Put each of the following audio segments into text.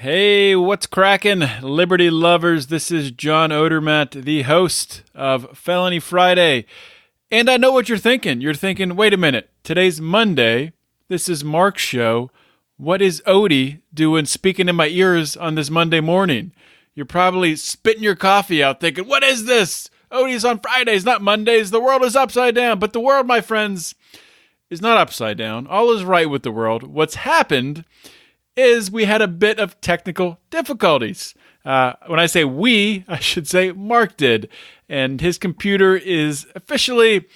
Hey, what's crackin', Liberty lovers? This is John Odermatt, the host of Felony Friday. And I know what you're thinking. You're thinking, wait a minute, today's Monday. This is Mark's show. What is Odie doing speaking in my ears on this Monday morning? You're probably spitting your coffee out thinking, what is this? Odie's on Fridays, not Mondays. The world is upside down. But the world, my friends, is not upside down. All is right with the world. What's happened is we had a bit of technical difficulties. When I say we, I should say Mark did. And his computer is officially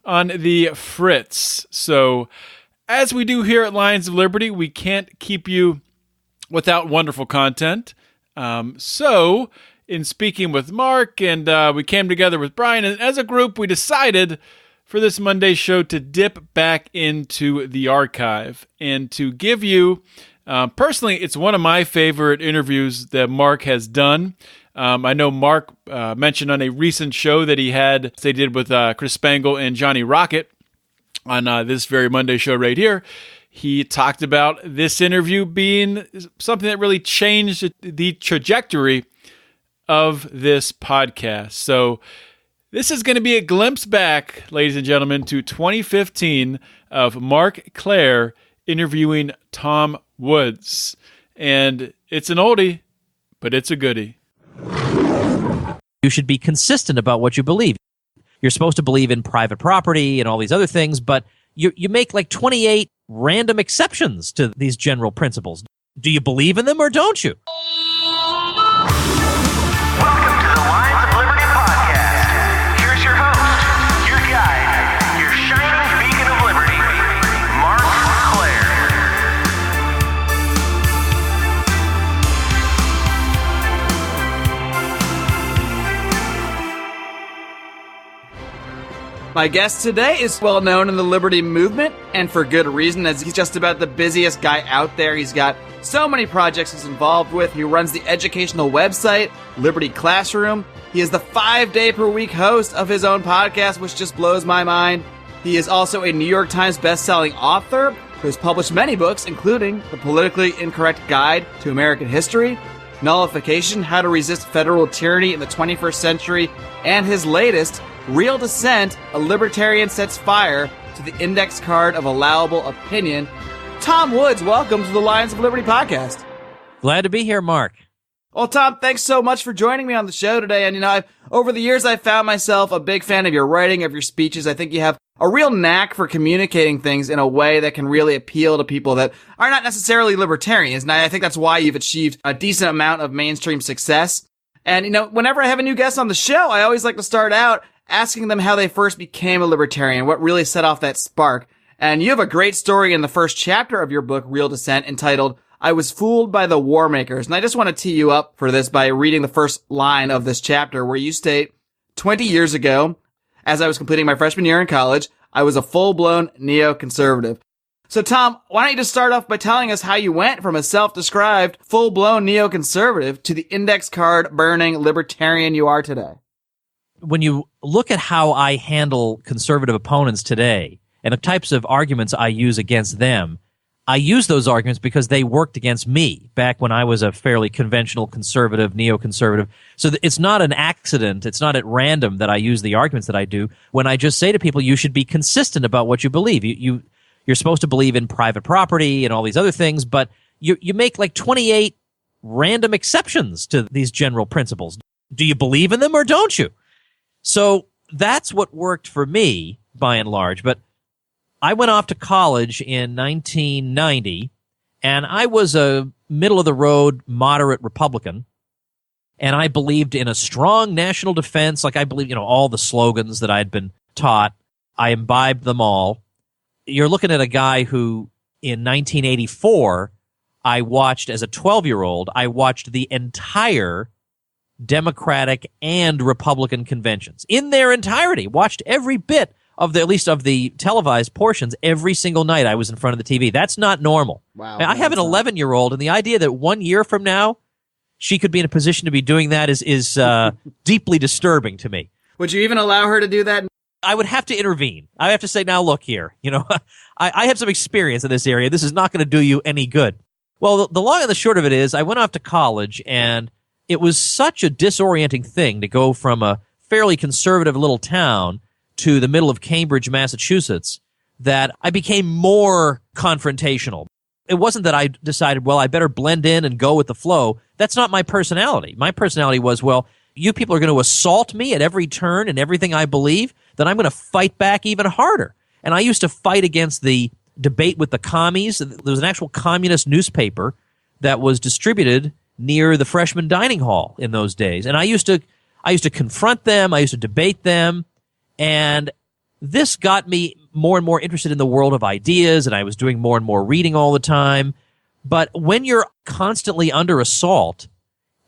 on the fritz. So as we do here at Lions of Liberty, we can't keep you without wonderful content. So in speaking with Mark, and we came together with Brian, and as a group, we decided for this Monday show to dip back into the archive and to give you personally, it's one of my favorite interviews that Mark has done. I know Mark mentioned on a recent show that they did with Chris Spangle and Johnny Rocket on this very Monday show right here. He talked about this interview being something that really changed the trajectory of this podcast. So this is going to be a glimpse back, ladies and gentlemen, to 2015 of Mark Claire interviewing Tom Woods. And it's an oldie, but it's a goodie. You should be consistent about what you believe. You're supposed to believe in private property and all these other things, but you make like 28 random exceptions to these general principles. Do you believe in them or don't you? Welcome to the Lions of Liberty podcast. Here's your host, your guide, your shining beacon of liberty, Mark Claire. My guest today is well known in the Liberty movement, and for good reason, as he's just about the busiest guy out there. He's got so many projects he's involved with. He runs the educational website, Liberty Classroom. He is the 5-day-per-week host of his own podcast, which just blows my mind. He is also a New York Times best-selling author who has published many books, including The Politically Incorrect Guide to American History, Nullification, How to Resist Federal Tyranny in the 21st Century, and his latest, Real Dissent, A Libertarian Sets Fire to the Index Card of Allowable Opinion. Tom Woods, welcome to the Lions of Liberty podcast. Glad to be here, Mark. Well, Tom, thanks so much for joining me on the show today. And, over the years, I've found myself a big fan of your writing, of your speeches. I think you have a real knack for communicating things in a way that can really appeal to people that are not necessarily libertarians. And I think that's why you've achieved a decent amount of mainstream success. And, whenever I have a new guest on the show, I always like to start out asking them how they first became a libertarian, what really set off that spark. And you have a great story in the first chapter of your book, Real Dissent, entitled, I Was Fooled by the War Makers. And I just want to tee you up for this by reading the first line of this chapter, where you state, 20 years ago, as I was completing my freshman year in college, I was a full-blown neoconservative. So, Tom, why don't you just start off by telling us how you went from a self-described full-blown neoconservative to the index card burning libertarian you are today? When you look at how I handle conservative opponents today and the types of arguments I use against them, I use those arguments because they worked against me back when I was a fairly conventional conservative, neoconservative. So it's not an accident. It's not at random that I use the arguments that I do when I just say to people, you should be consistent about what you believe. You're supposed to believe in private property and all these other things, but you make like 28 random exceptions to these general principles. Do you believe in them or don't you? So that's what worked for me, by and large. But I went off to college in 1990, and I was a middle-of-the-road, moderate Republican, and I believed in a strong national defense. Like I believed, all the slogans that I'd been taught. I imbibed them all. You're looking at a guy who, in 1984, I watched as a 12-year-old, I watched the entire Democratic and Republican conventions in their entirety. Watched every bit of at least of the televised portions every single night I was in front of the TV. That's not normal. Wow. I have an 11-year-old, and the idea that 1 year from now she could be in a position to be doing that is deeply disturbing to me. Would you even allow her to do that? I would have to intervene. I have to say, now look here, I have some experience in this area. This is not going to do you any good. Well, the long and the short of it is I went off to college, and it was such a disorienting thing to go from a fairly conservative little town to the middle of Cambridge, Massachusetts, that I became more confrontational. It wasn't that I decided, well, I better blend in and go with the flow. That's not my personality. My personality was, well, you people are going to assault me at every turn and everything I believe, then I'm going to fight back even harder. And I used to fight against the debate with the commies. There was an actual communist newspaper that was distributed near the freshman dining hall in those days. And I used to confront them. I used to debate them. And this got me more and more interested in the world of ideas, and I was doing more and more reading all the time. But when you're constantly under assault,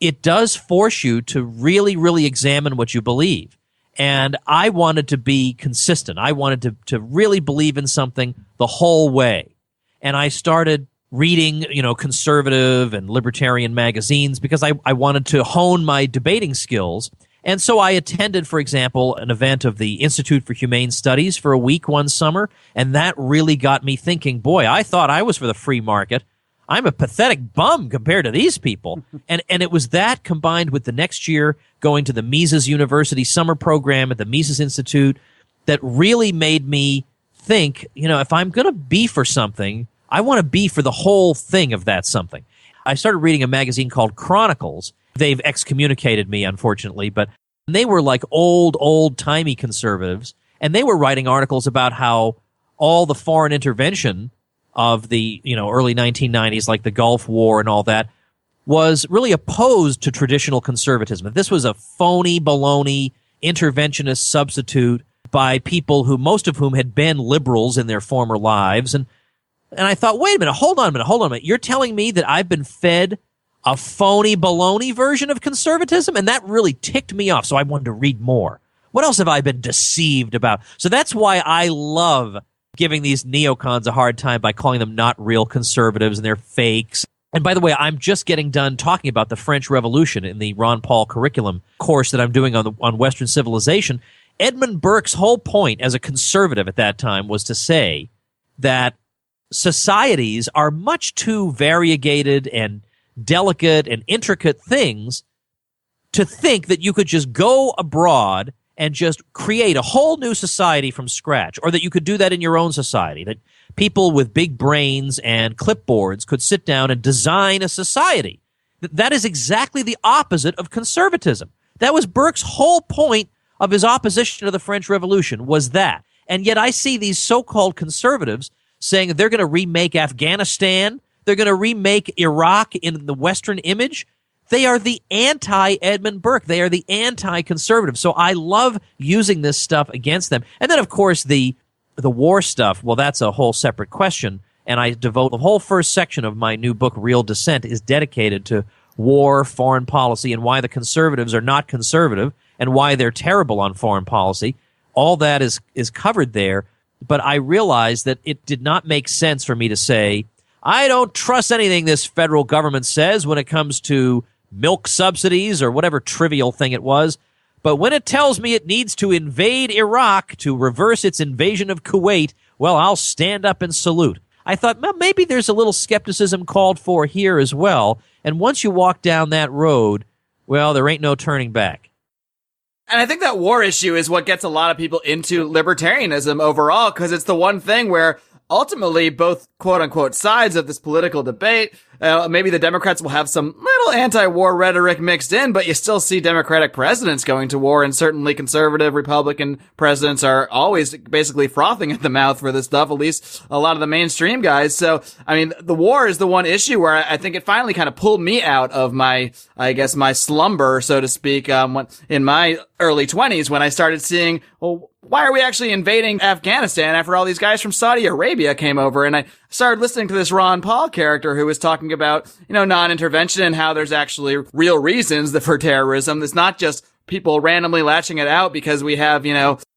it does force you to really, really examine what you believe. And I wanted to be consistent. I wanted to really believe in something the whole way. And I started reading, conservative and libertarian magazines because I wanted to hone my debating skills. And so I attended, for example, an event of the Institute for Humane Studies for a week one summer, and that really got me thinking, boy, I thought I was for the free market. I'm a pathetic bum compared to these people. And it was that combined with the next year going to the Mises University summer program at the Mises Institute that really made me think, if I'm going to be for something, I want to be for the whole thing of that something. I started reading a magazine called Chronicles. They've excommunicated me, unfortunately, but they were like old-timey conservatives, and they were writing articles about how all the foreign intervention of the early 1990s, like the Gulf War and all that, was really opposed to traditional conservatism. This was a phony, baloney, interventionist substitute by people who, most of whom had been liberals in their former lives. And I thought, wait a minute, hold on a minute. You're telling me that I've been fed a phony, baloney version of conservatism? And that really ticked me off, so I wanted to read more. What else have I been deceived about? So that's why I love giving these neocons a hard time by calling them not real conservatives and they're fakes. And by the way, I'm just getting done talking about the French Revolution in the Ron Paul curriculum course that I'm doing on Western civilization. Edmund Burke's whole point as a conservative at that time was to say that societies are much too variegated and delicate and intricate things to think that you could just go abroad and just create a whole new society from scratch, or that you could do that in your own society, that people with big brains and clipboards could sit down and design a society. That is exactly the opposite of conservatism. That was Burke's whole point of his opposition to the French Revolution, was that. And yet I see these so-called conservatives saying that they're going to remake Afghanistan, they're going to remake Iraq in the Western image. They are the anti-Edmund Burke. They are the anti-conservative. So I love using this stuff against them. And then, of course, the war stuff, well, that's a whole separate question. And I devote the whole first section of my new book, Real Dissent, is dedicated to war, foreign policy, and why the conservatives are not conservative and why they're terrible on foreign policy. All that is covered there. But I realized that it did not make sense for me to say, I don't trust anything this federal government says when it comes to milk subsidies or whatever trivial thing it was. But when it tells me it needs to invade Iraq to reverse its invasion of Kuwait, well, I'll stand up and salute. I thought, well, maybe there's a little skepticism called for here as well. And once you walk down that road, well, there ain't no turning back. And I think that war issue is what gets a lot of people into libertarianism overall, because it's the one thing where ultimately both quote-unquote sides of this political debate, maybe the Democrats will have some little anti-war rhetoric mixed in, but you still see Democratic presidents going to war, and certainly conservative Republican presidents are always basically frothing at the mouth for this stuff, at least a lot of the mainstream guys. So, I mean, the war is the one issue where I think it finally kind of pulled me out of my slumber, so to speak, in my early 20s when I started seeing, well, why are we actually invading Afghanistan after all these guys from Saudi Arabia came over? And I started listening to this Ron Paul character who was talking about, non-intervention and how there's actually real reasons for terrorism. It's not just people randomly latching it out because we have,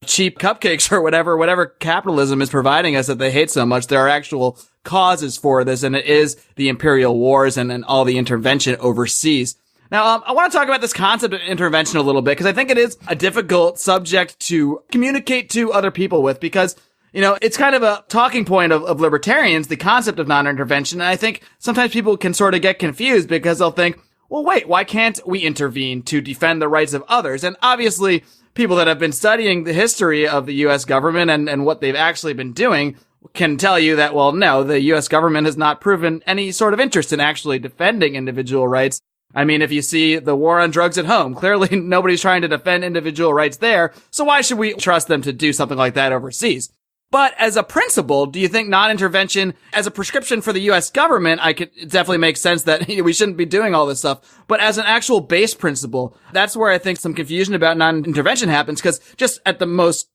cheap cupcakes or whatever capitalism is providing us that they hate so much. There are actual causes for this, and it is the imperial wars and all the intervention overseas. Now, I want to talk about this concept of intervention a little bit because I think it is a difficult subject to communicate to other people with because, You know, it's kind of a talking point of libertarians, the concept of non-intervention. And I think sometimes people can sort of get confused because they'll think, well, wait, why can't we intervene to defend the rights of others? And obviously, people that have been studying the history of the U.S. government and what they've actually been doing can tell you that, well, no, the U.S. government has not proven any sort of interest in actually defending individual rights. I mean, if you see the war on drugs at home, clearly nobody's trying to defend individual rights there. So why should we trust them to do something like that overseas? But as a principle, do you think non-intervention as a prescription for the U.S. government, it definitely makes sense that we shouldn't be doing all this stuff. But as an actual base principle, that's where I think some confusion about non-intervention happens. Because just at the most,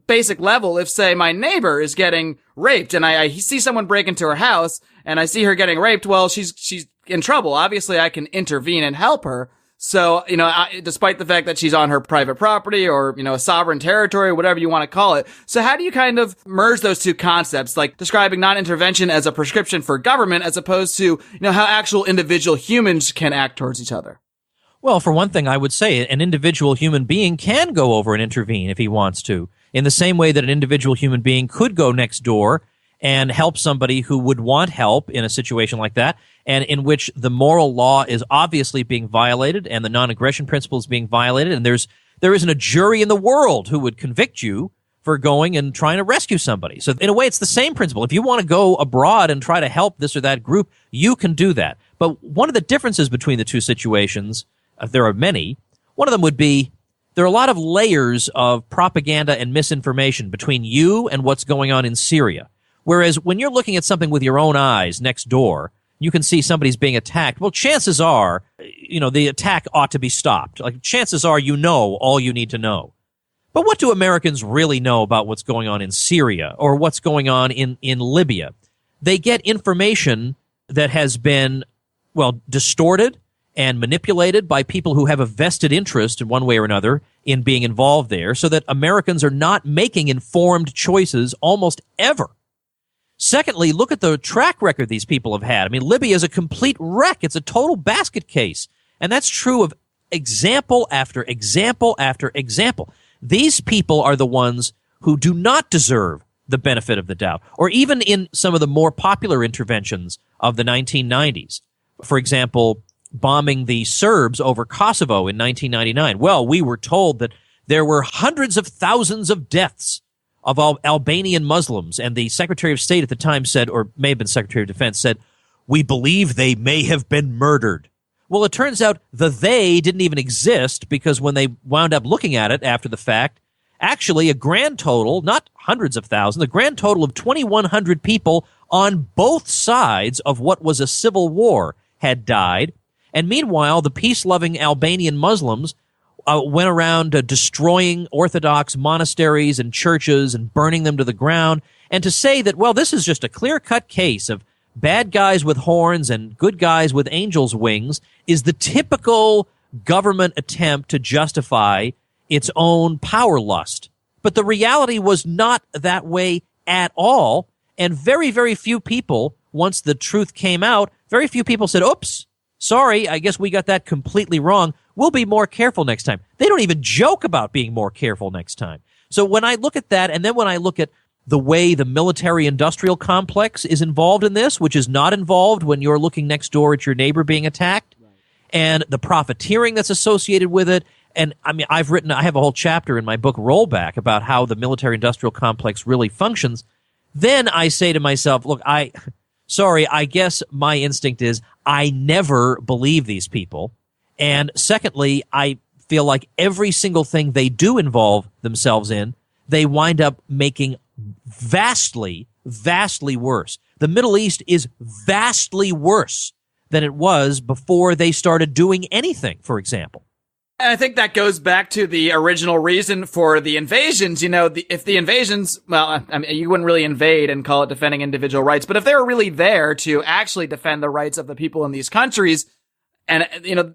basic level, if say my neighbor is getting raped and I see someone break into her house and I see her getting raped, well, she's in trouble. Obviously, I can intervene and help her. So, despite the fact that she's on her private property or, a sovereign territory, whatever you want to call it. So how do you kind of merge those two concepts, like describing non-intervention as a prescription for government as opposed to, how actual individual humans can act towards each other? Well, for one thing, I would say an individual human being can go over and intervene if he wants to, in the same way that an individual human being could go next door and help somebody who would want help in a situation like that, and in which the moral law is obviously being violated and the non-aggression principle is being violated, and there isn't a jury in the world who would convict you for going and trying to rescue somebody. So in a way, it's the same principle. If you want to go abroad and try to help this or that group, you can do that. But one of the differences between the two situations, there are many, one of them would be there are a lot of layers of propaganda and misinformation between you and what's going on in Syria. Whereas when you're looking at something with your own eyes next door, you can see somebody's being attacked. Well, chances are, the attack ought to be stopped. Like, chances are all you need to know. But what do Americans really know about what's going on in Syria or what's going on in Libya? They get information that has been, distorted and manipulated by people who have a vested interest in one way or another in being involved there, so that Americans are not making informed choices almost ever. Secondly, look at the track record these people have had. I mean, Libya is a complete wreck. It's a total basket case. And that's true of example after example after example. These people are the ones who do not deserve the benefit of the doubt, or even in some of the more popular interventions of the 1990s. For example, bombing the Serbs over Kosovo in 1999. Well, we were told that there were hundreds of thousands of deaths of Albanian Muslims, and the Secretary of State at the time said, or may have been Secretary of Defense, said, we believe they may have been murdered. Well, it turns out the they didn't even exist, because when they wound up looking at it after the fact, actually a grand total, not hundreds of thousands, a grand total of 2,100 people on both sides of what was a civil war had died. And meanwhile, the peace-loving Albanian Muslims went around destroying Orthodox monasteries and churches and burning them to the ground. And to say that, well, this is just a clear-cut case of bad guys with horns and good guys with angels' wings is the typical government attempt to justify its own power lust. But the reality was not that way at all. And very, very few people, once the truth came out, very few people said, oops, sorry, I guess we got that completely wrong. We'll be more careful next time. They don't even joke about being more careful next time. So when I look at that, and then when I look at the way the military-industrial complex is involved in this, which is not involved when you're looking next door at your neighbor being attacked, and the profiteering that's associated with it, and I mean, I have a whole chapter in my book Rollback about how the military-industrial complex really functions, then I say to myself, look, I guess my instinct is I never believe these people. And secondly, I feel like every single thing they do involve themselves in, they wind up making vastly, vastly worse. The Middle East is vastly worse than it was before they started doing anything, for example. And I think that goes back to the original reason for the invasions. If the invasions, well, I mean, you wouldn't really invade and call it defending individual rights, but if they were really there to actually defend the rights of the people in these countries, and,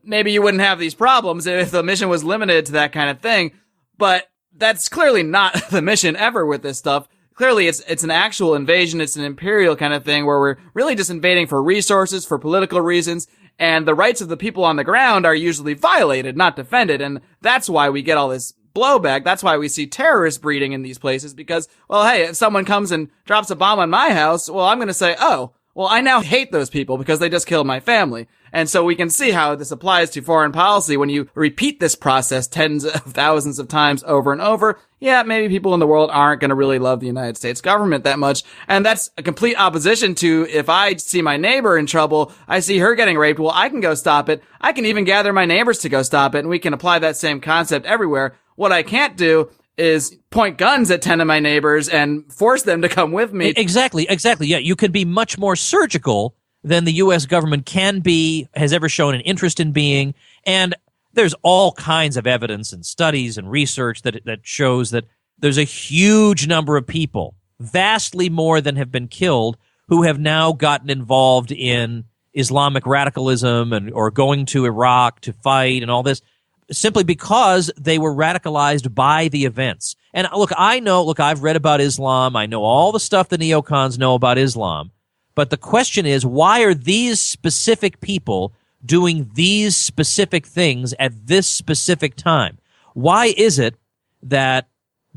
maybe you wouldn't have these problems if the mission was limited to that kind of thing. But that's clearly not the mission ever with this stuff. Clearly, it's an actual invasion. It's an imperial kind of thing where we're really just invading for resources, for political reasons. And the rights of the people on the ground are usually violated, not defended. And that's why we get all this blowback. That's why we see terrorists breeding in these places because, well, hey, if someone comes and drops a bomb on my house, well, I'm going to say, oh, well, I now hate those people because they just killed my family. And so we can see how this applies to foreign policy when you repeat this process tens of thousands of times over and over. Yeah, maybe people in the world aren't going to really love the United States government that much. And that's a complete opposition to if I see my neighbor in trouble, I see her getting raped, well, I can go stop it. I can even gather my neighbors to go stop it, and we can apply that same concept everywhere. What I can't do is point guns at 10 of my neighbors and force them to come with me. Exactly. Yeah, you can be much more surgical than the U.S. government can be, has ever shown an interest in being, and there's all kinds of evidence and studies and research that shows that there's a huge number of people, vastly more than have been killed, who have now gotten involved in Islamic radicalism or going to Iraq to fight and all this, simply because they were radicalized by the events. And look, I've read about Islam. I know all the stuff the neocons know about Islam. But the question is, why are these specific people doing these specific things at this specific time? Why is it that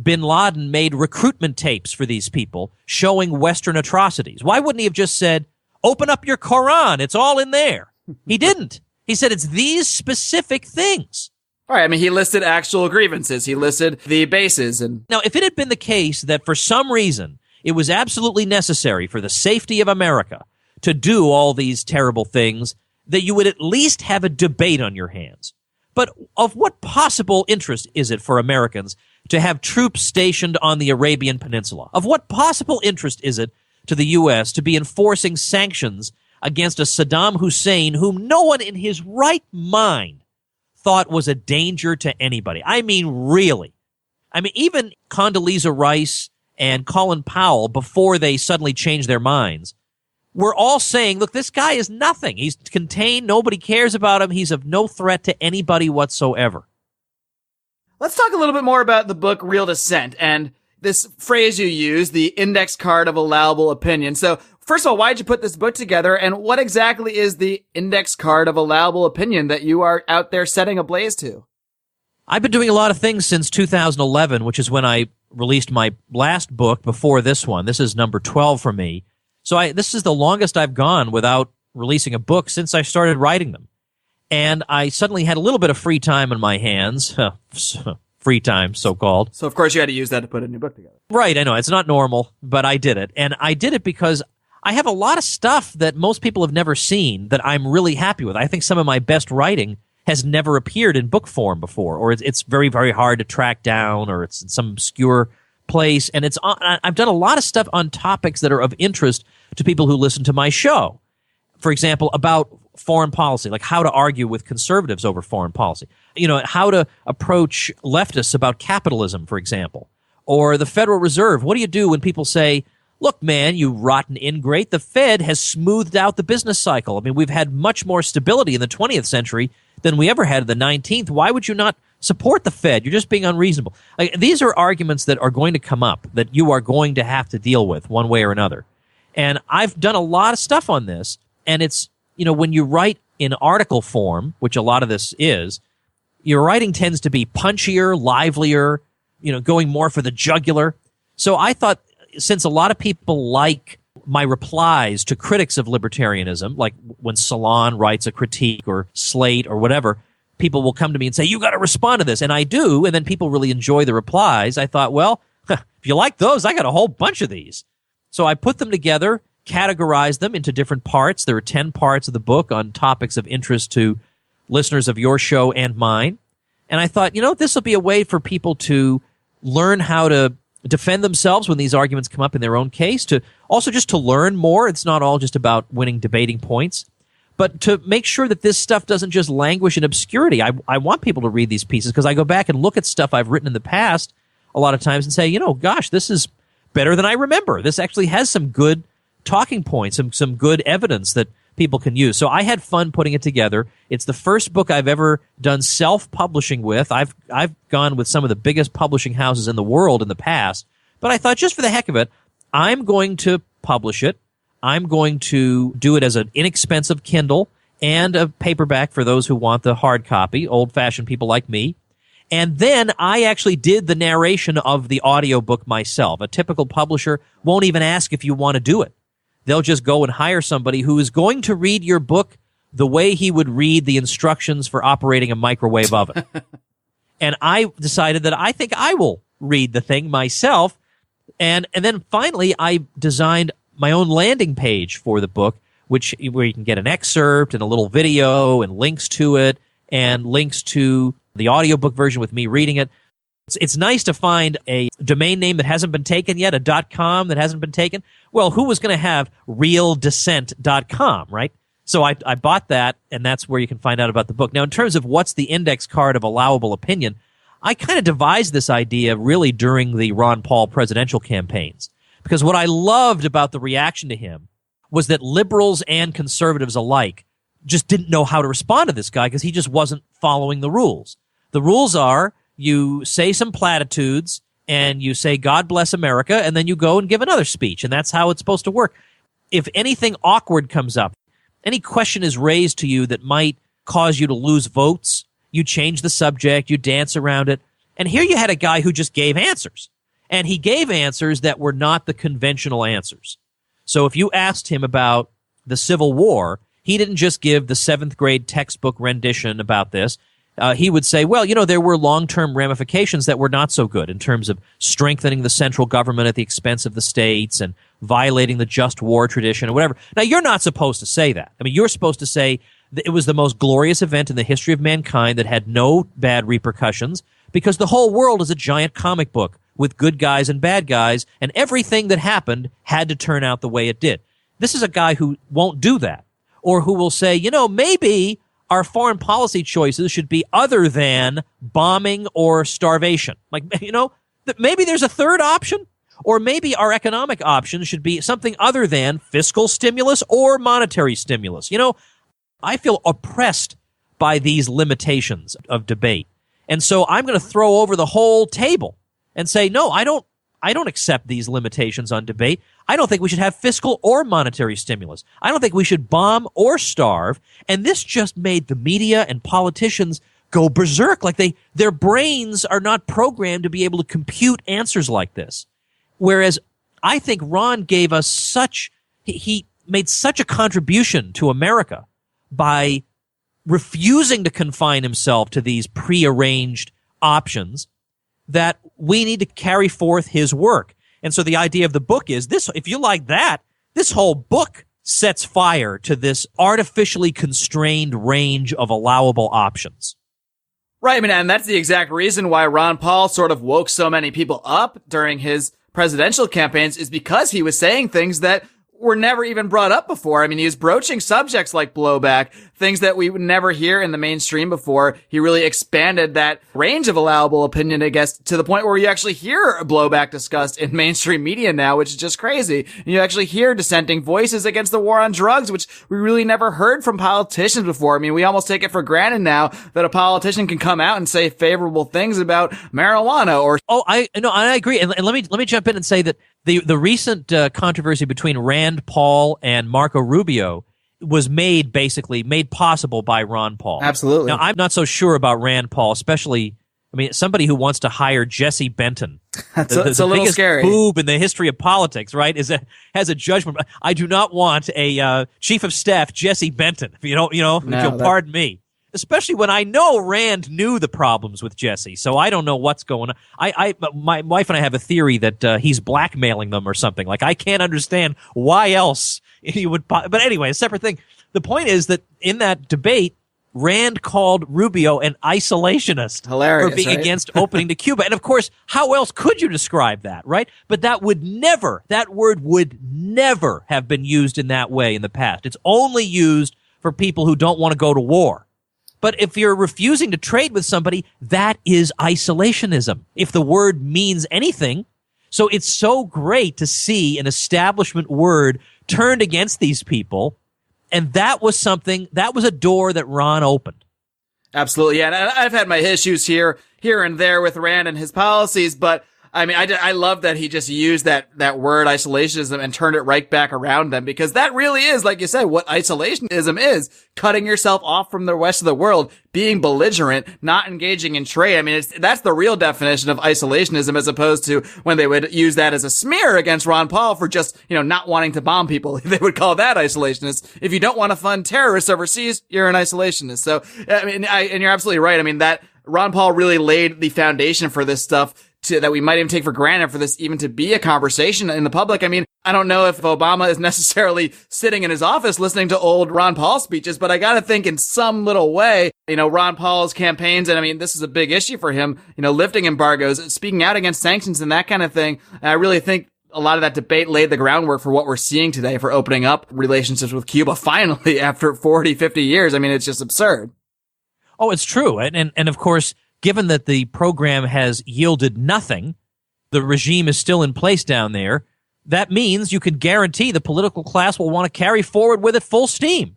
bin Laden made recruitment tapes for these people showing Western atrocities? Why wouldn't he have just said, open up your Quran, it's all in there? He didn't. He said it's these specific things. All right, I mean, he listed actual grievances. He listed the bases. And now, if it had been the case that for some reason it was absolutely necessary for the safety of America to do all these terrible things, that you would at least have a debate on your hands. But of what possible interest is it for Americans to have troops stationed on the Arabian Peninsula? Of what possible interest is it to the U.S. to be enforcing sanctions against a Saddam Hussein whom no one in his right mind thought was a danger to anybody? I mean, really. I mean, even Condoleezza Rice and Colin Powell, before they suddenly changed their minds, were all saying, look, this guy is nothing. He's contained. Nobody cares about him. He's of no threat to anybody whatsoever. Let's talk a little bit more about the book Real Dissent and this phrase you use, the index card of allowable opinion. So first of all, why'd you put this book together, and what exactly is the index card of allowable opinion that you are out there setting ablaze to? I've been doing a lot of things since 2011, which is when I released my last book before this one. This is number 12 for me. So this is the longest I've gone without releasing a book since I started writing them. And I suddenly had a little bit of free time in my hands. Free time, so-called. So, of course, you had to use that to put a new book together. Right, I know. It's not normal, but I did it. And I did it because I have a lot of stuff that most people have never seen that I'm really happy with. I think some of my best writing has never appeared in book form before, or it's very, very hard to track down, or it's in some obscure place. And I've done a lot of stuff on topics that are of interest to people who listen to my show. For example, about foreign policy, like how to argue with conservatives over foreign policy. You know, how to approach leftists about capitalism, for example. Or the Federal Reserve. What do you do when people say, look, man, you rotten ingrate, the Fed has smoothed out the business cycle. I mean, we've had much more stability in the 20th century than we ever had in the 19th. Why would you not support the Fed? You're just being unreasonable. Like, these are arguments that are going to come up that you are going to have to deal with one way or another. And I've done a lot of stuff on this, and it's, you know, when you write in article form, which a lot of this is, your writing tends to be punchier, livelier, you know, going more for the jugular. So I thought, since a lot of people like my replies to critics of libertarianism, like when Salon writes a critique or Slate or whatever, people will come to me and say, you got to respond to this. And I do. And then people really enjoy the replies. I thought, well, if you like those, I got a whole bunch of these. So I put them together, categorized them into different parts. There are 10 parts of the book on topics of interest to listeners of your show and mine. And I thought, you know, this will be a way for people to learn how to defend themselves when these arguments come up in their own case, to also just to learn more. It's not all just about winning debating points, but to make sure that this stuff doesn't just languish in obscurity. I want people to read these pieces because I go back and look at stuff I've written in the past a lot of times and say, you know, gosh, this is better than I remember. This actually has some good talking points, some good evidence that people can use. So I had fun putting it together. It's the first book I've ever done self-publishing with. I've gone with some of the biggest publishing houses in the world in the past, but I thought just for the heck of it, I'm going to publish it. I'm going to do it as an inexpensive Kindle and a paperback for those who want the hard copy, old-fashioned people like me. And then I actually did the narration of the audiobook myself. A typical publisher won't even ask if you want to do it. They'll just go and hire somebody who is going to read your book the way he would read the instructions for operating a microwave oven. And I decided that I think I will read the thing myself. And then finally, I designed my own landing page for the book, where you can get an excerpt and a little video and links to it and links to the audiobook version with me reading it. It's nice to find a domain name that hasn't been taken yet, a .com that hasn't been taken. Well, who was going to have realdissent.com, right? So I bought that, and that's where you can find out about the book. Now, in terms of what's the index card of allowable opinion, I kind of devised this idea really during the Ron Paul presidential campaigns. Because what I loved about the reaction to him was that liberals and conservatives alike just didn't know how to respond to this guy because he just wasn't following the rules. The rules are you say some platitudes and you say, God bless America, and then you go and give another speech. And that's how it's supposed to work. If anything awkward comes up, any question is raised to you that might cause you to lose votes, you change the subject, you dance around it. And here you had a guy who just gave answers. And he gave answers that were not the conventional answers. So if you asked him about the Civil War, he didn't just give the 7th grade textbook rendition about this. He would say, well, there were long-term ramifications that were not so good in terms of strengthening the central government at the expense of the states and violating the just war tradition or whatever. Now, you're not supposed to say that. I mean, you're supposed to say that it was the most glorious event in the history of mankind that had no bad repercussions because the whole world is a giant comic book with good guys and bad guys, and everything that happened had to turn out the way it did. This is a guy who won't do that, or who will say, maybe our foreign policy choices should be other than bombing or starvation. Like, maybe there's a third option, or maybe our economic option should be something other than fiscal stimulus or monetary stimulus. I feel oppressed by these limitations of debate. And so I'm going to throw over the whole table and say, no, I don't accept these limitations on debate. I don't think we should have fiscal or monetary stimulus. I don't think we should bomb or starve. And this just made the media and politicians go berserk. Like their brains are not programmed to be able to compute answers like this. Whereas I think Ron gave us he made such a contribution to America by refusing to confine himself to these prearranged options that we need to carry forth his work. And so the idea of the book is this: if you like that, this whole book sets fire to this artificially constrained range of allowable options. Right, I mean, and that's the exact reason why Ron Paul sort of woke so many people up during his presidential campaigns, is because he was saying things that were never even brought up before. I mean, he was broaching subjects like blowback, things that we would never hear in the mainstream before. He really expanded that range of allowable opinion, I guess, to the point where you actually hear blowback discussed in mainstream media now, which is just crazy. And you actually hear dissenting voices against the war on drugs, which we really never heard from politicians before. I mean, we almost take it for granted now that a politician can come out and say favorable things about marijuana or... Oh, I agree. And let me jump in and say that the recent controversy between Rand Paul and Marco Rubio was made possible by Ron Paul. Absolutely. Now, I'm not so sure about Rand Paul, especially, somebody who wants to hire Jesse Benton. It's a little scary. Boob in the history of politics, right? Has a judgment. I do not want a chief of staff Jesse Benton. If you'll pardon me. Especially when I know Rand knew the problems with Jesse, so I don't know what's going on. My wife and I have a theory that he's blackmailing them or something. Like, I can't understand why else he would. But anyway, a separate thing. The point is that in that debate, Rand called Rubio an isolationist. Hilarious, for being right? against opening to Cuba. And of course, how else could you describe that, right? But that word would never have been used in that way in the past. It's only used for people who don't want to go to war. But if you're refusing to trade with somebody, that is isolationism, if the word means anything. So it's so great to see an establishment word turned against these people. And that was a door that Ron opened. Absolutely, yeah. And I've had my issues here and there with Rand and his policies, but I mean, I love that he just used that word isolationism and turned it right back around them, because that really is, like you said, what isolationism is: cutting yourself off from the rest of the world, being belligerent, not engaging in trade. I mean, that's the real definition of isolationism, as opposed to when they would use that as a smear against Ron Paul for just, not wanting to bomb people. They would call that isolationist. If you don't want to fund terrorists overseas, you're an isolationist. So, I mean, and you're absolutely right. I mean, that Ron Paul really laid the foundation for this stuff that we might even take for granted, for this even to be a conversation in the public. I mean, I don't know if Obama is necessarily sitting in his office listening to old Ron Paul speeches, but I gotta think in some little way, Ron Paul's campaigns, and I mean, this is a big issue for him, lifting embargoes, speaking out against sanctions and that kind of thing. And I really think a lot of that debate laid the groundwork for what we're seeing today, for opening up relationships with Cuba finally after 40, 50 years. I mean, it's just absurd. Oh, it's true. And of course, given that the program has yielded nothing, the regime is still in place down there, that means you can guarantee the political class will want to carry forward with it full steam.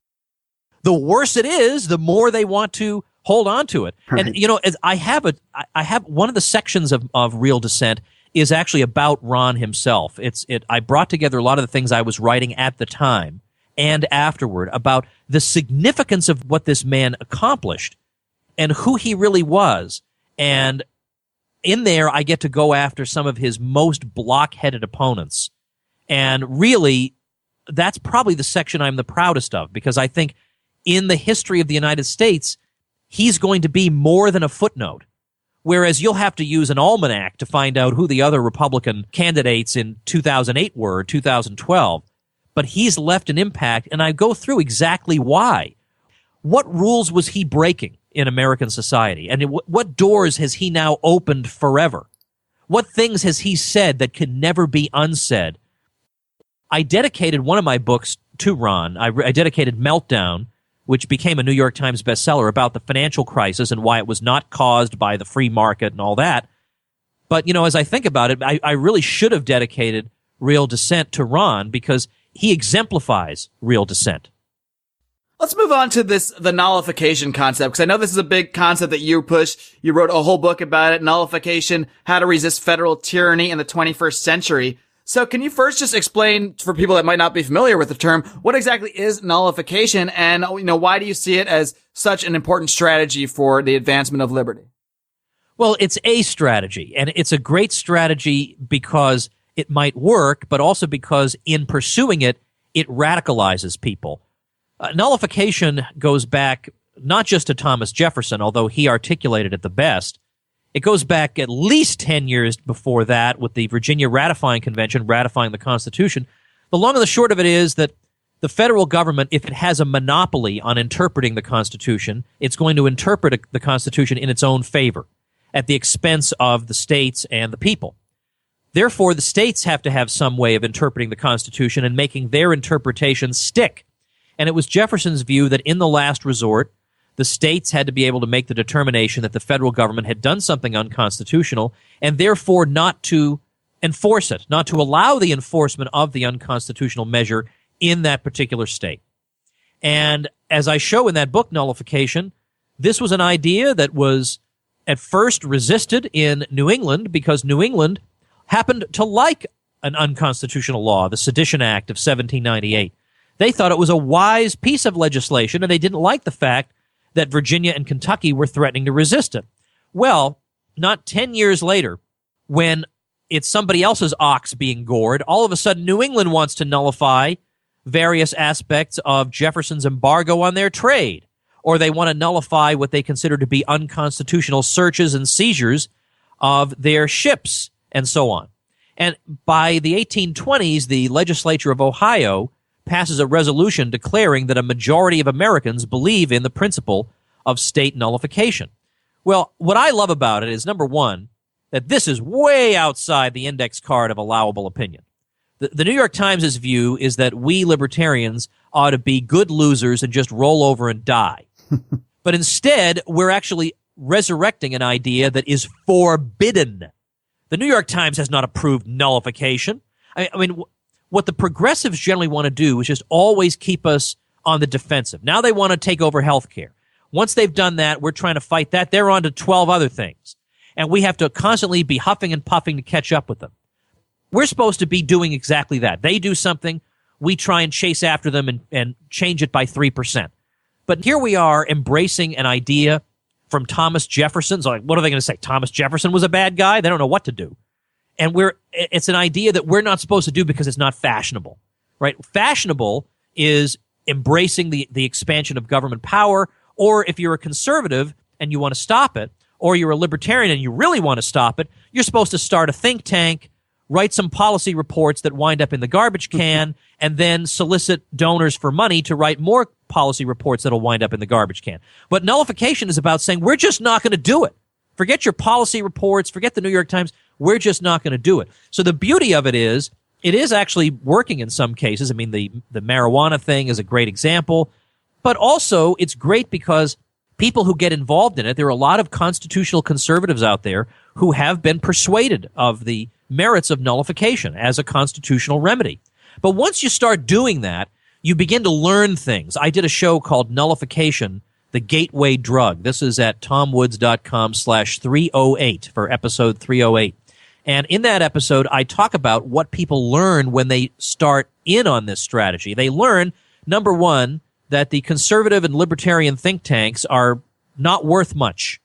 The worse it is, the more they want to hold on to it. Right. And, as I have one of the sections of Real Dissent is actually about Ron himself. I brought together a lot of the things I was writing at the time and afterward about the significance of what this man accomplished and who he really was. And in there, I get to go after some of his most blockheaded opponents. And really, that's probably the section I'm the proudest of, because I think in the history of the United States, he's going to be more than a footnote. Whereas you'll have to use an almanac to find out who the other Republican candidates in 2008 were, or 2012. But he's left an impact, and I go through exactly why. What rules was he breaking in American society? And what doors has he now opened forever? What things has he said that can never be unsaid? I dedicated one of my books to Ron. I dedicated Meltdown, which became a New York Times bestseller, about the financial crisis and why it was not caused by the free market and all that. But, as I think about it, I really should have dedicated Real Dissent to Ron, because he exemplifies real dissent. Let's move on to the nullification concept, because I know this is a big concept that you push. You wrote a whole book about it, Nullification, How to Resist Federal Tyranny in the 21st Century. So can you first just explain, for people that might not be familiar with the term, what exactly is nullification, and why do you see it as such an important strategy for the advancement of liberty? Well, it's a strategy, and it's a great strategy because it might work, but also because in pursuing it, it radicalizes people. Nullification goes back not just to Thomas Jefferson, although he articulated it the best. It goes back at least 10 years before that with the Virginia Ratifying Convention ratifying the Constitution. The long and the short of it is that the federal government, if it has a monopoly on interpreting the Constitution, it's going to interpret the Constitution in its own favor at the expense of the states and the people. Therefore, the states have to have some way of interpreting the Constitution and making their interpretation stick. And it was Jefferson's view that in the last resort, the states had to be able to make the determination that the federal government had done something unconstitutional, and therefore not to enforce it, not to allow the enforcement of the unconstitutional measure in that particular state. And as I show in that book, Nullification, this was an idea that was at first resisted in New England because New England happened to like an unconstitutional law, the Sedition Act of 1798. They thought it was a wise piece of legislation, and they didn't like the fact that Virginia and Kentucky were threatening to resist it. Well, not 10 years later, when it's somebody else's ox being gored, all of a sudden New England wants to nullify various aspects of Jefferson's embargo on their trade, or they want to nullify what they consider to be unconstitutional searches and seizures of their ships, and so on. And by the 1820s, the legislature of Ohio passes a resolution declaring that a majority of Americans believe in the principle of state nullification. Well, what I love about it is, number one, that this is way outside the index card of allowable opinion. The New York Times' view is that we libertarians ought to be good losers and just roll over and die. But instead, we're actually resurrecting an idea that is forbidden. The New York Times has not approved nullification. I mean, what the progressives generally want to do is just always keep us on the defensive. Now they want to take over health care. Once they've done that, we're trying to fight that. They're on to 12 other things. and we have to constantly be huffing and puffing to catch up with them. We're supposed to be doing exactly that. They do something, we try and chase after them and change it by 3%. But here we are embracing an idea from Thomas Jefferson. So like, what are they going to say? Thomas Jefferson was a bad guy? They don't know what to do. And it's an idea that we're not supposed to do because it's not fashionable, right? Fashionable is embracing the expansion of government power, or if you're a conservative and you want to stop it, or you're a libertarian and you really want to stop it, you're supposed to start a think tank, write some policy reports that wind up in the garbage can, and then solicit donors for money to write more policy reports that'll wind up in the garbage can. But nullification is about saying, we're just not going to do it. Forget your policy reports, forget the New York Times, we're just not going to do it. So the beauty of it is actually working in some cases. I mean, the marijuana thing is a great example, but also it's great because people who get involved in it, there are a lot of constitutional conservatives out there who have been persuaded of the merits of nullification as a constitutional remedy. But once you start doing that, you begin to learn things. I did a show called Nullification, the Gateway Drug. This is at tomwoods.com/308 for episode 308. And in that episode, I talk about what people learn when they start in on this strategy. They learn, number one, that the conservative and libertarian think tanks are not worth much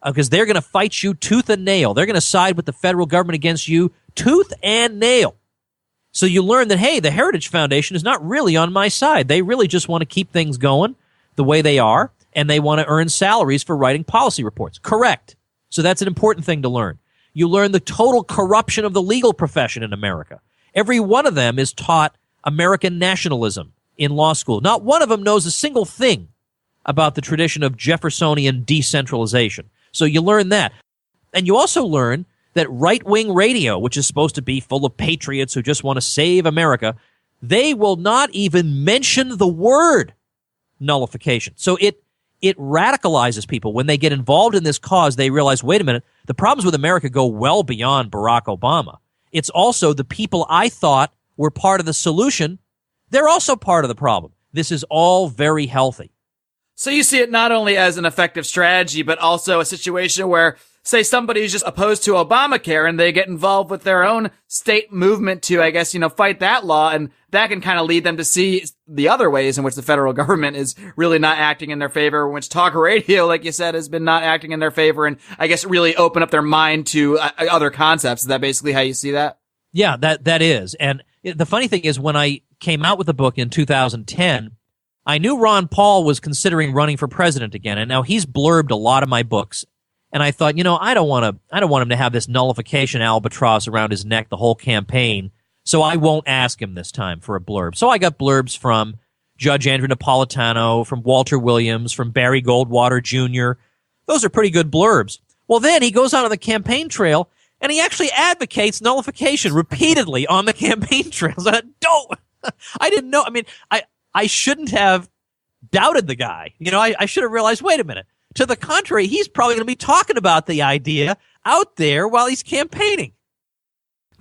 because they're going to fight you tooth and nail. They're going to side with the federal government against you tooth and nail. So you learn that, hey, the Heritage Foundation is not really on my side. They really just want to keep things going the way they are, and they want to earn salaries for writing policy reports. Correct. So that's an important thing to learn. You learn the total corruption of the legal profession in America. Every one of them is taught American nationalism in law school. Not one of them knows a single thing about the tradition of Jeffersonian decentralization. So you learn that. And you also learn that right-wing radio, which is supposed to be full of patriots who just want to save America, they will not even mention the word nullification. So it radicalizes people. When they get involved in this cause, they realize, wait a minute, the problems with America go well beyond Barack Obama. It's also the people I thought were part of the solution. They're also part of the problem. This is all very healthy. So you see it not only as an effective strategy, but also a situation where, say, somebody who's just opposed to Obamacare and they get involved with their own state movement to, I guess, fight that law, and that can kind of lead them to see the other ways in which the federal government is really not acting in their favor, in which talk radio, like you said, has been not acting in their favor, and I guess really open up their mind to other concepts. Is that basically how you see that? Yeah, that is. And the funny thing is, when I came out with the book in 2010, I knew Ron Paul was considering running for president again, and now he's blurbed a lot of my books. And I thought, I don't want him to have this nullification albatross around his neck the whole campaign, so I won't ask him this time for a blurb. So I got blurbs from Judge Andrew Napolitano, from Walter Williams, from Barry Goldwater Jr. Those are pretty good blurbs. Well, then he goes out on the campaign trail, and he actually advocates nullification repeatedly on the campaign trail. So I didn't know. I mean, I shouldn't have doubted the guy. I should have realized, wait a minute. To the contrary, he's probably going to be talking about the idea out there while he's campaigning.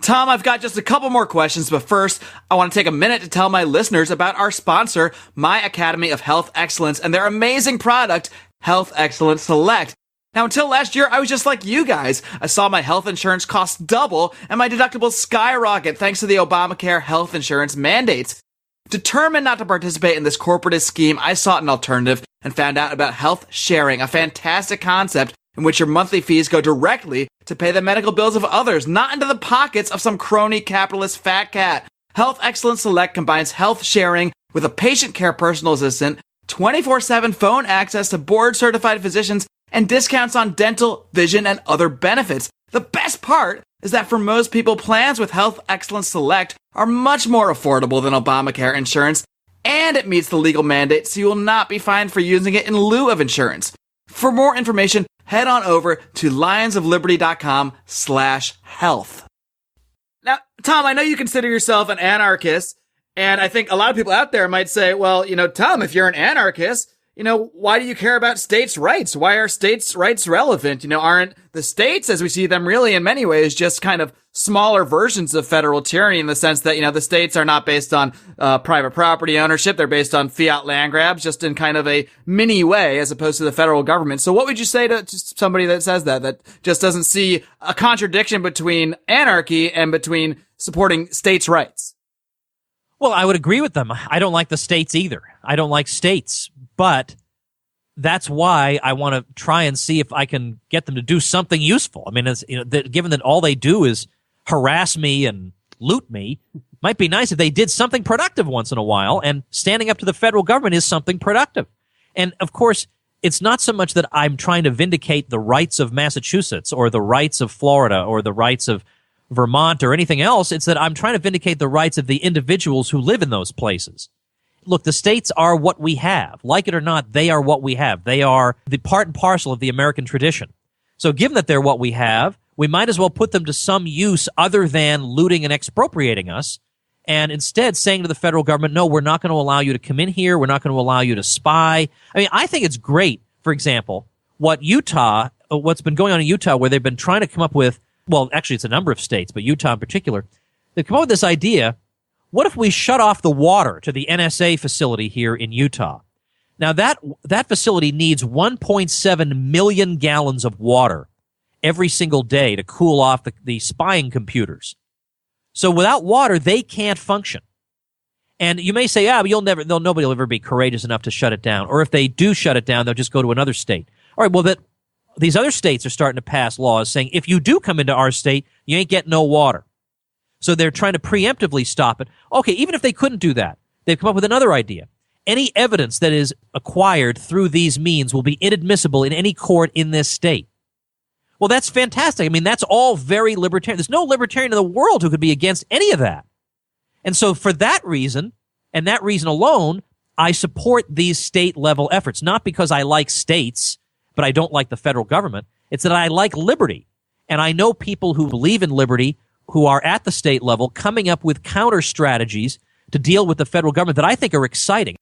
Tom, I've got just a couple more questions, but first, I want to take a minute to tell my listeners about our sponsor, My Academy of Health Excellence, and their amazing product, Health Excellence Select. Now, until last year, I was just like you guys. I saw my health insurance cost double and my deductibles skyrocket thanks to the Obamacare health insurance mandates. Determined not to participate in this corporatist scheme, I sought an alternative and found out about health sharing, a fantastic concept in which your monthly fees go directly to pay the medical bills of others, not into the pockets of some crony capitalist fat cat. Health Excellence Select combines health sharing with a patient care personal assistant, 24/7 phone access to board-certified physicians, and discounts on dental, vision, and other benefits. The best part is that for most people, plans with Health Excellence Select are much more affordable than Obamacare insurance, and it meets the legal mandate, so you will not be fined for using it in lieu of insurance. For more information, head on over to lionsofliberty.com/health. Now, Tom, I know you consider yourself an anarchist, and I think a lot of people out there might say, well, Tom, if you're an anarchist, why do you care about states' rights? Why are states' rights relevant? Aren't the states, as we see them, really in many ways just kind of smaller versions of federal tyranny in the sense that, the states are not based on private property ownership. They're based on fiat land grabs, just in kind of a mini way as opposed to the federal government. So what would you say to somebody that says that just doesn't see a contradiction between anarchy and between supporting states' rights? Well, I would agree with them. I don't like the states either. I don't like states, but that's why I want to try and see if I can get them to do something useful. I mean, given that all they do is harass me and loot me, might be nice if they did something productive once in a while, and standing up to the federal government is something productive. And of course, it's not so much that I'm trying to vindicate the rights of Massachusetts or the rights of Florida or the rights of Vermont or anything else. It's that I'm trying to vindicate the rights of the individuals who live in those places. Look, the states are what we have. Like it or not, they are what we have. They are the part and parcel of the American tradition. So given that they're what we have, we might as well put them to some use other than looting and expropriating us, and instead saying to the federal government, no, we're not going to allow you to come in here. We're not going to allow you to spy. I mean, I think it's great, for example, what's been going on in Utah, where they've been trying to come up with, well, actually it's a number of states, but Utah in particular, they've come up with this idea, what if we shut off the water to the NSA facility here in Utah? Now, that facility needs 1.7 million gallons of water every single day to cool off the spying computers. So without water, they can't function. And you may say, but nobody will ever be courageous enough to shut it down. Or if they do shut it down, they'll just go to another state. All right, well, these other states are starting to pass laws saying, if you do come into our state, you ain't getting no water. So they're trying to preemptively stop it. Okay, even if they couldn't do that, they've come up with another idea. Any evidence that is acquired through these means will be inadmissible in any court in this state. Well, that's fantastic. I mean, that's all very libertarian. There's no libertarian in the world who could be against any of that. And so for that reason, and that reason alone, I support these state-level efforts, not because I like states, but I don't like the federal government. It's that I like liberty. And I know people who believe in liberty who are at the state level coming up with counter strategies to deal with the federal government that I think are exciting.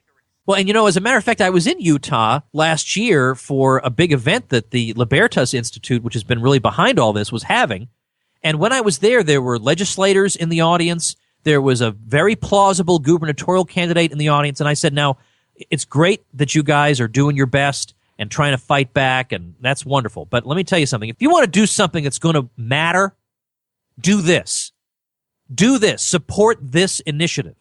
Well, and as a matter of fact, I was in Utah last year for a big event that the Libertas Institute, which has been really behind all this, was having. And when I was there were legislators in the audience. There was a very plausible gubernatorial candidate in the audience. And I said, now, it's great that you guys are doing your best and trying to fight back, and that's wonderful. But let me tell you something. If you want to do something that's going to matter, do this. Do this. Support this initiative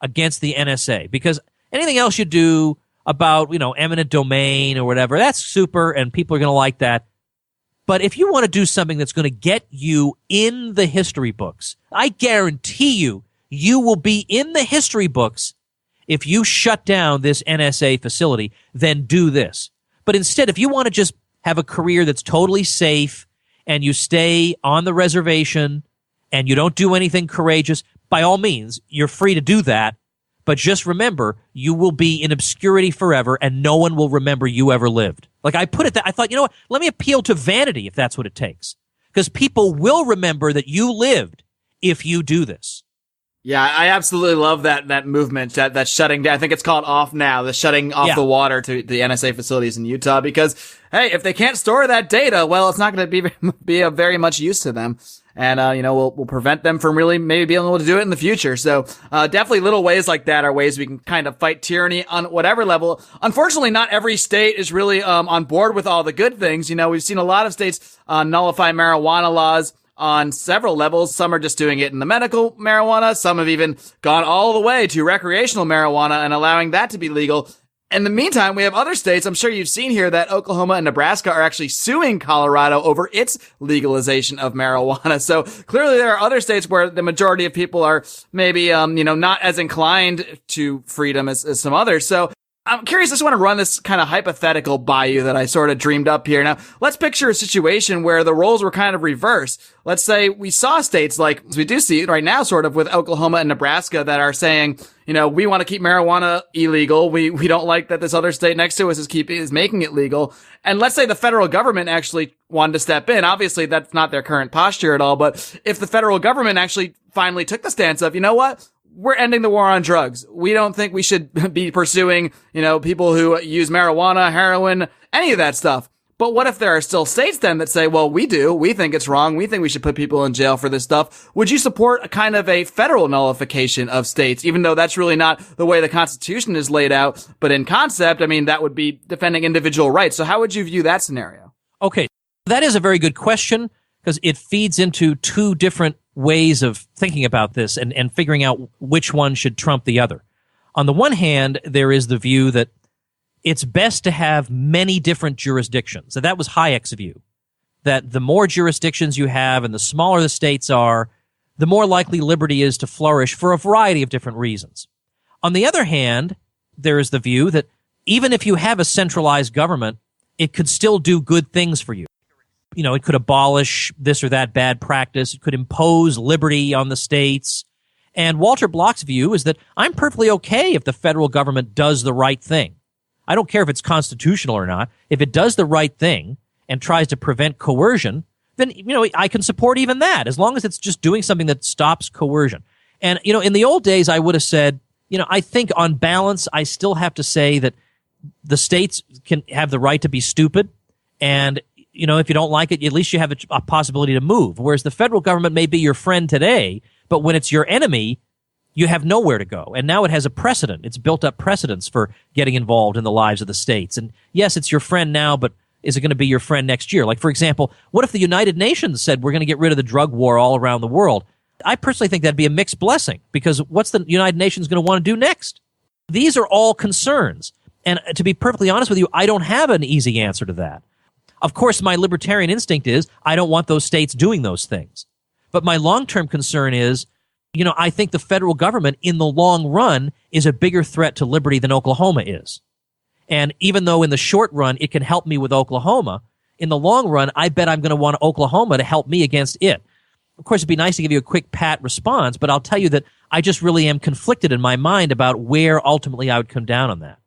against the NSA. Because anything else you do about, eminent domain or whatever, that's super, and people are going to like that. But if you want to do something that's going to get you in the history books, I guarantee you will be in the history books if you shut down this NSA facility, then do this. But instead, if you want to just have a career that's totally safe and you stay on the reservation and you don't do anything courageous, by all means, you're free to do that. But just remember, you will be in obscurity forever and no one will remember you ever lived. Like I put it that I thought, what? Let me appeal to vanity if that's what it takes. Because people will remember that you lived if you do this. Yeah, I absolutely love that movement, that shutting down. I think it's called Off Now, the shutting off the water to the NSA facilities in Utah, because, hey, if they can't store that data, well, it's not going to be of very much use to them. And, we'll prevent them from really maybe being able to do it in the future. So, definitely little ways like that are ways we can kind of fight tyranny on whatever level. Unfortunately, not every state is really, on board with all the good things. We've seen a lot of states, nullify marijuana laws on several levels. Some are just doing it in the medical marijuana. Some have even gone all the way to recreational marijuana and allowing that to be legal. In the meantime, we have other states, I'm sure you've seen here, that Oklahoma and Nebraska are actually suing Colorado over its legalization of marijuana. So clearly there are other states where the majority of people are maybe, not as inclined to freedom as some others. So I'm curious, I just want to run this kind of hypothetical by you that I sort of dreamed up here. Now, let's picture a situation where the roles were kind of reversed. Let's say we saw states like, as we do see right now, sort of with Oklahoma and Nebraska, that are saying, we want to keep marijuana illegal. We don't like that this other state next to us is making it legal. And let's say the federal government actually wanted to step in. Obviously, that's not their current posture at all. But if the federal government actually finally took the stance of, we're ending the war on drugs. We don't think we should be pursuing, people who use marijuana, heroin, any of that stuff. But what if there are still states then that say, well, we think it's wrong. We think we should put people in jail for this stuff. Would you support a kind of a federal nullification of states, even though that's really not the way the Constitution is laid out? But in concept, that would be defending individual rights. So how would you view that scenario? Okay, that is a very good question because it feeds into two different ways of thinking about this and figuring out which one should trump the other. On the one hand, there is the view that it's best to have many different jurisdictions. So that was Hayek's view, that the more jurisdictions you have and the smaller the states are, the more likely liberty is to flourish for a variety of different reasons. On the other hand, there is the view that even if you have a centralized government, it could still do good things for you. It could abolish this or that bad practice. It could impose liberty on the states. And Walter Block's view is that I'm perfectly okay if the federal government does the right thing. I don't care if it's constitutional or not. If it does the right thing and tries to prevent coercion, then, I can support even that as long as it's just doing something that stops coercion. And, in the old days, I would have said, I think on balance, I still have to say that the states can have the right to be stupid. And, if you don't like it, at least you have a possibility to move. Whereas the federal government may be your friend today, but when it's your enemy, you have nowhere to go. And now it has a precedent. It's built up precedents for getting involved in the lives of the states. And yes, it's your friend now, but is it going to be your friend next year? Like, for example, what if the United Nations said we're going to get rid of the drug war all around the world? I personally think that'd be a mixed blessing because what's the United Nations going to want to do next? These are all concerns. And to be perfectly honest with you, I don't have an easy answer to that. Of course, my libertarian instinct is I don't want those states doing those things. But my long-term concern is, I think the federal government in the long run is a bigger threat to liberty than Oklahoma is. And even though in the short run it can help me with Oklahoma, in the long run, I bet I'm going to want Oklahoma to help me against it. Of course, it'd be nice to give you a quick pat response, but I'll tell you that I just really am conflicted in my mind about where ultimately I would come down on that.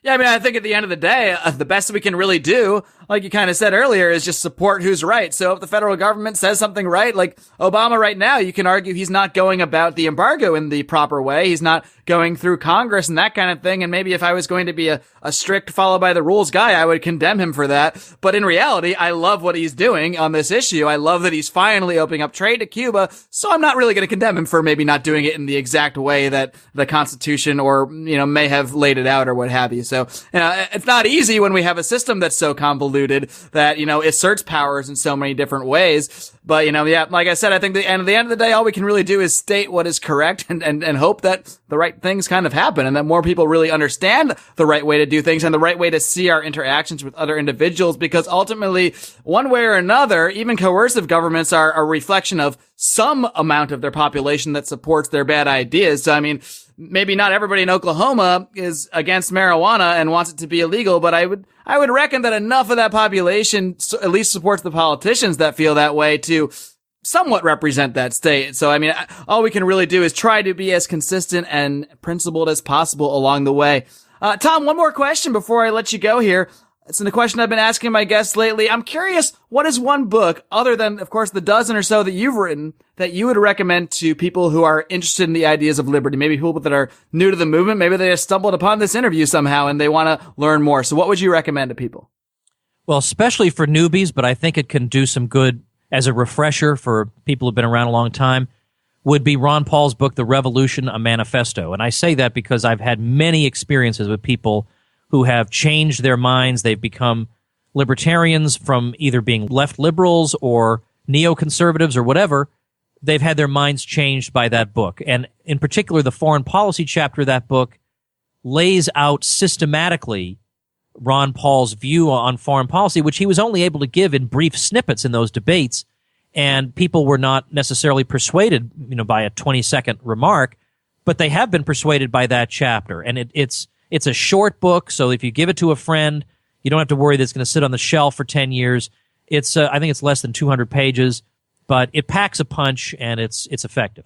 Yeah, I think at the end of the day, the best we can really do, like you kind of said earlier, is just support who's right. So if the federal government says something right, like Obama right now, you can argue he's not going about the embargo in the proper way. He's not going through Congress and that kind of thing. And maybe if I was going to be a strict follow by the rules guy, I would condemn him for that. But in reality, I love what he's doing on this issue. I love that he's finally opening up trade to Cuba. So I'm not really going to condemn him for maybe not doing it in the exact way that the Constitution or, may have laid it out or what have you. So, it's not easy when we have a system that's so convoluted that, asserts powers in so many different ways. But, like I said, I think at the end of the day, all we can really do is state what is correct and hope that the right things kind of happen and that more people really understand the right way to do things and the right way to see our interactions with other individuals. Because ultimately, one way or another, even coercive governments are a reflection of some amount of their population that supports their bad ideas. So, maybe not everybody in Oklahoma is against marijuana and wants it to be illegal, but I would reckon that enough of that population at least supports the politicians that feel that way to somewhat represent that state. So, all we can really do is try to be as consistent and principled as possible along the way. Tom, one more question before I let you go here. It's the question I've been asking my guests lately. I'm curious, what is one book, other than, of course, the dozen or so that you've written, that you would recommend to people who are interested in the ideas of liberty? Maybe people that are new to the movement. Maybe they just stumbled upon this interview somehow and they want to learn more. So what would you recommend to people? Well, especially for newbies, but I think it can do some good as a refresher for people who've been around a long time, would be Ron Paul's book, The Revolution, A Manifesto. And I say that because I've had many experiences with people who have changed their minds. They've become libertarians from either being left liberals or neoconservatives or whatever. They've had their minds changed by that book. And in particular, the foreign policy chapter of that book lays out systematically Ron Paul's view on foreign policy, which he was only able to give in brief snippets in those debates. And people were not necessarily persuaded, by a 20-second remark, but they have been persuaded by that chapter. And it's a short book, so if you give it to a friend, you don't have to worry that it's going to sit on the shelf for 10 years. I think it's less than 200 pages, but it packs a punch and it's effective.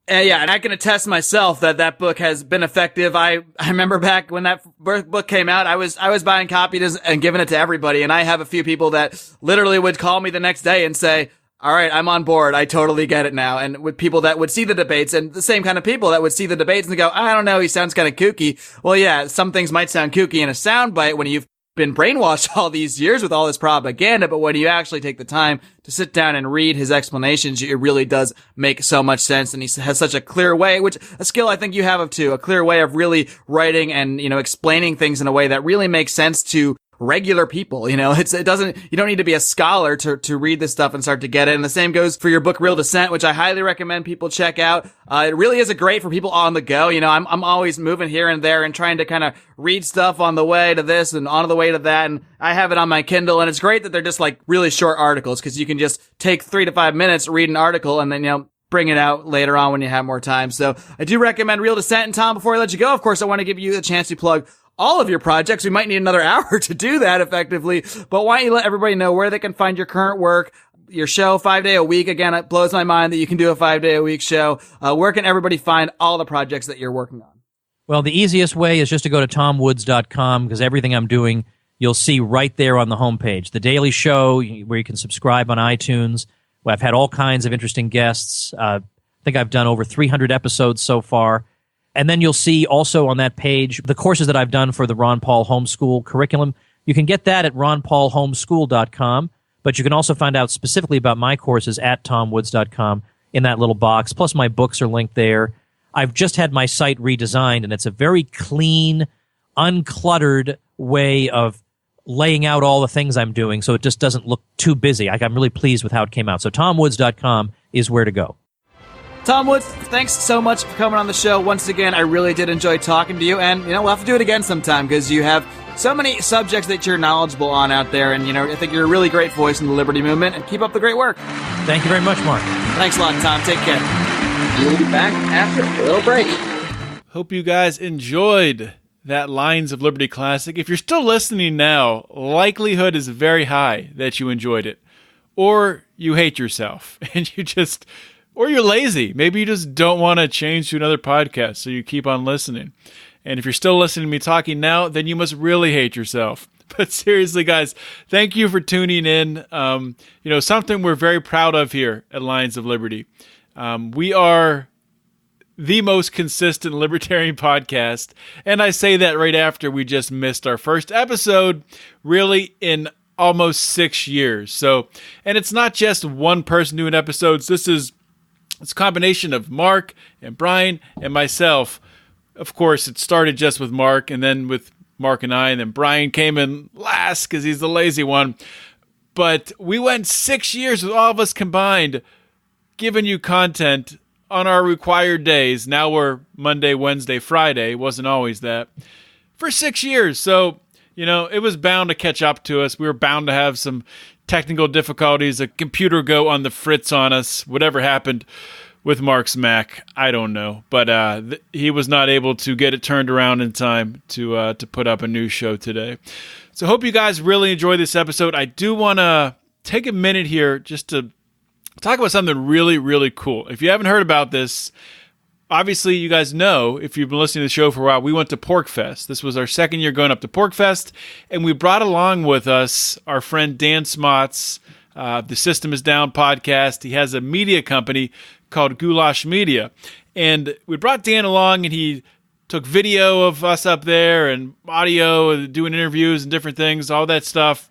Yeah, and I can attest myself that book has been effective. I remember back when that book came out, I was buying copies and giving it to everybody, and I have a few people that literally would call me the next day and say, All right, I'm on board. I totally get it now. And with people that would see the debates and the same kind of people that would see the debates and go, I don't know, he sounds kind of kooky. Well, yeah, some things might sound kooky in a soundbite when you've been brainwashed all these years with all this propaganda, but when you actually take the time to sit down and read his explanations, it really does make so much sense. And he has such a clear way, which a skill I think you have too, a clear way of really writing and, explaining things in a way that really makes sense to regular people. You don't need to be a scholar to read this stuff and start to get it. And the same goes for your book, Real Descent, which I highly recommend people check out. It really is great for people on the go. I'm always moving here and there and trying to kind of read stuff on the way to this and on the way to that. And I have it on my Kindle, and it's great that they're just like really short articles because you can just take 3 to 5 minutes, read an article, and then, bring it out later on when you have more time. So I do recommend Real Descent. And Tom, before I let you go, of course, I want to give you a chance to plug all of your projects. We might need another hour to do that effectively, but why don't you let everybody know where they can find your current work, your show 5 day a week. Again, it blows my mind that you can do a 5 day a week show. Where can everybody find all the projects that you're working on? Well, the easiest way is just to go to tomwoods.com because everything I'm doing, you'll see right there on the homepage. The Daily Show, where you can subscribe on iTunes. Well, I've had all kinds of interesting guests. I think I've done over 300 episodes so far. And then you'll see also on that page the courses that I've done for the Ron Paul Homeschool curriculum. You can get that at ronpaulhomeschool.com, but you can also find out specifically about my courses at tomwoods.com in that little box. Plus, my books are linked there. I've just had my site redesigned, and it's a very clean, uncluttered way of laying out all the things I'm doing, so it just doesn't look too busy. I'm really pleased with how it came out. So tomwoods.com is where to go. Tom Woods, thanks so much for coming on the show. Once again, I really did enjoy talking to you, and, we'll have to do it again sometime because you have so many subjects that you're knowledgeable on out there, and, I think you're a really great voice in the Liberty Movement, and keep up the great work. Thank you very much, Mark. Thanks a lot, Tom. Take care. We'll be back after a little break. Hope you guys enjoyed that Lions of Liberty Classic. If you're still listening now, likelihood is very high that you enjoyed it. Or you hate yourself, and or you're lazy. Maybe you just don't want to change to another podcast, so you keep on listening. And if you're still listening to me talking now, then you must really hate yourself. But seriously, guys, thank you for tuning in. Something we're very proud of here at Lions of Liberty. We are the most consistent libertarian podcast, and I say that right after we just missed our first episode, really in almost 6 years. So, and it's not just one person doing episodes. It's a combination of Mark and Brian and myself. Of course, it started just with Mark, and then with Mark and I, and then Brian came in last because he's the lazy one. But we went 6 years with all of us combined, giving you content on our required days. Now we're Monday, Wednesday, Friday. It wasn't always that. For 6 years. So, it was bound to catch up to us. We were bound to have some technical difficulties, a computer go on the fritz on us, whatever happened with Mark's Mac, I don't know. But he was not able to get it turned around in time to put up a new show today. So hope you guys really enjoy this episode. I do want to take a minute here just to talk about something really, really cool. If you haven't heard about this, obviously you guys know, if you've been listening to the show for a while, we went to PorcFest. This was our second year going up to PorcFest, and we brought along with us our friend Dan Smots, the System is Down podcast. He has a media company called Goulash Media. And we brought Dan along, and he took video of us up there and audio and doing interviews and different things, all that stuff.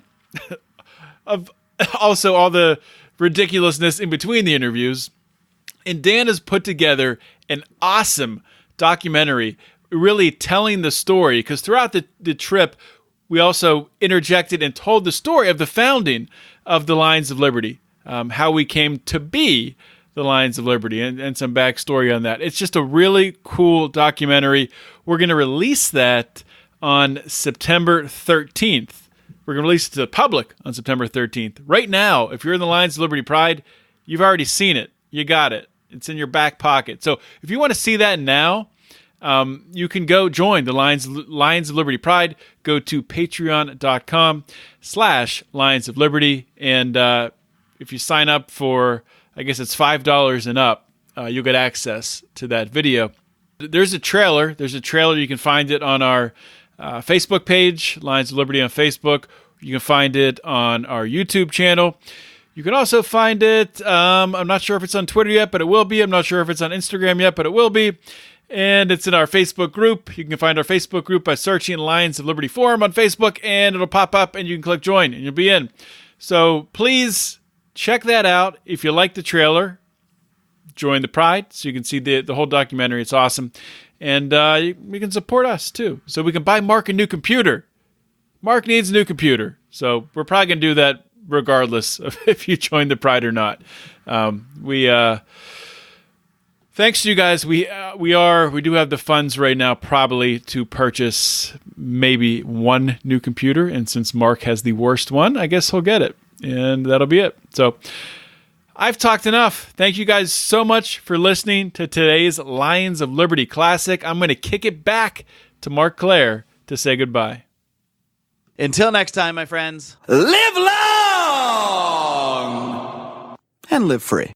Also all the ridiculousness in between the interviews. And Dan has put together an awesome documentary really telling the story, because throughout the trip, we also interjected and told the story of the founding of the Lions of Liberty, how we came to be the Lions of Liberty, and some backstory on that. It's just a really cool documentary. We're going to release that on September 13th. We're going to release it to the public on September 13th. Right now, if you're in the Lions of Liberty Pride, you've already seen it. You got it. It's in your back pocket. So if you want to see that now, you can go join the Lions of Liberty Pride. Go to patreon.com/Lions of Liberty. And if you sign up for, I guess it's $5 and up, you'll get access to that video. There's a trailer. You can find it on our Facebook page, Lions of Liberty on Facebook. You can find it on our YouTube channel. You You can also find it. I'm not sure if it's on Twitter yet, but it will be. I'm not sure if it's on Instagram yet, but it will be. And it's in our Facebook group. You can find our Facebook group by searching Lions of Liberty Forum on Facebook, and it'll pop up, and you can click join, and you'll be in. So please check that out. If you like the trailer, join the Pride so you can see the whole documentary. It's awesome. And you can support us, too, so we can buy Mark a new computer. Mark needs a new computer, so we're probably going to do that regardless of if you join the Pride or not. Thanks to you guys, we do have the funds right now probably to purchase maybe one new computer, and since Mark has the worst one, I guess he'll get it, and that'll be it. So I've talked enough. Thank you guys so much for listening to today's Lions of Liberty Classic. I'm going to kick it back to Mark Claire to say goodbye. Until next time, my friends, live long and live free.